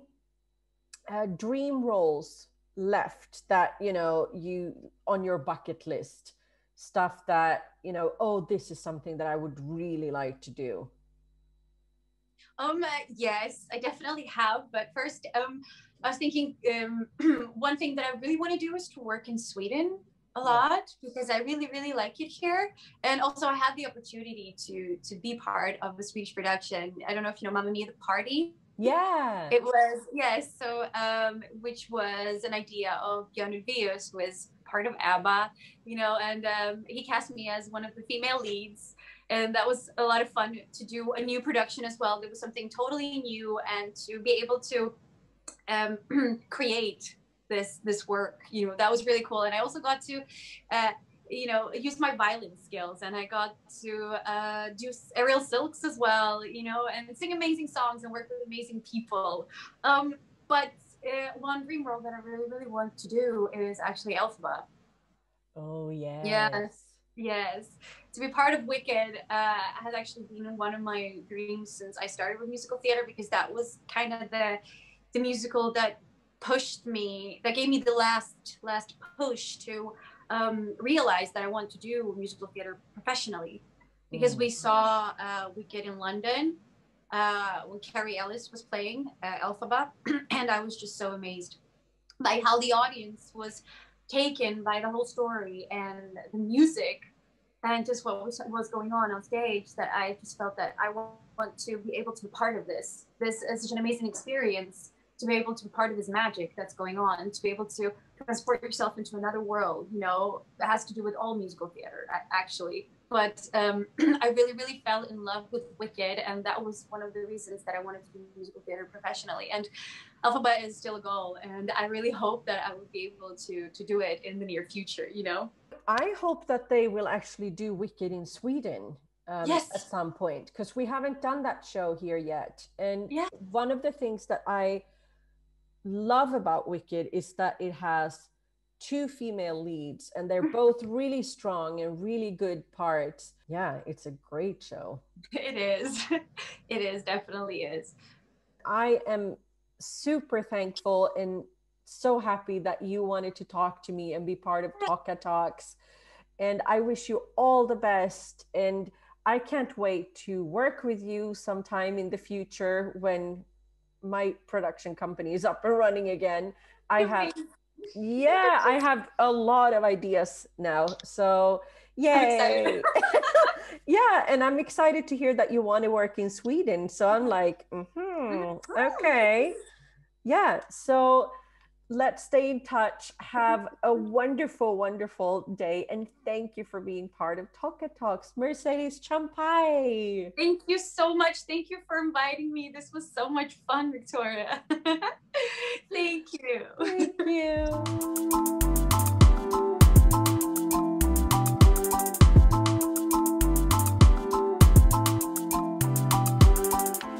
dream roles left that, you know, you on your bucket list, stuff that, you know, oh, this is something that I would really like to do? Yes, I definitely have. But first, I was thinking one thing that I really want to do is to work in Sweden a lot, because I really, really like it here. And also I had the opportunity to be part of a Swedish production. I don't know if you know Mamma Mia the Party. Yeah. It was, yes. So, which was an idea of Björn Ulvaeus, who is part of ABBA, you know, and he cast me as one of the female leads. And that was a lot of fun to do a new production as well. There was something totally new, and to be able to create this work, you know, that was really cool. And I also got to, you know, use my violin skills, and I got to do Ariel silks as well, you know, and sing amazing songs and work with amazing people. But one dream role that I really, really want to do is actually Elphaba. Oh, yes. Yes. To be part of Wicked has actually been one of my dreams since I started with musical theater, because that was kind of the musical that pushed me, that gave me the last push to realize that I want to do musical theater professionally. Because we saw Wicked in London when Carrie Ellis was playing Elphaba, and I was just so amazed by how the audience was taken by the whole story and the music and just what was going on stage, that I just felt that I want to be able to be part of this. This is such an amazing experience, to be able to be part of this magic that's going on, to be able to transport yourself into another world, you know, that has to do with all musical theater, actually. But I really, really fell in love with Wicked, and that was one of the reasons that I wanted to do musical theater professionally. And Elphaba is still a goal, and I really hope that I will be able to do it in the near future, you know? I hope that they will actually do Wicked in Sweden yes, at some point, because we haven't done that show here yet. And one of the things that I love about Wicked is that it has two female leads, and they're both really strong and really good parts. Yeah, it's a great show. It is. It is, definitely is. I am super thankful and so happy that you wanted to talk to me and be part of Tocca Talks. And I wish you all the best. And I can't wait to work with you sometime in the future when my production company is up and running again. I have, yeah, I have a lot of ideas now. So, I'm excited. yay. Yeah, and I'm excited to hear that you want to work in Sweden. So I'm like, okay. Yeah, so let's stay in touch. Have a wonderful, wonderful day. And thank you for being part of Tocca Talks. Mercedesz Csampai. Thank you so much. Thank you for inviting me. This was so much fun, Victoria. Thank you.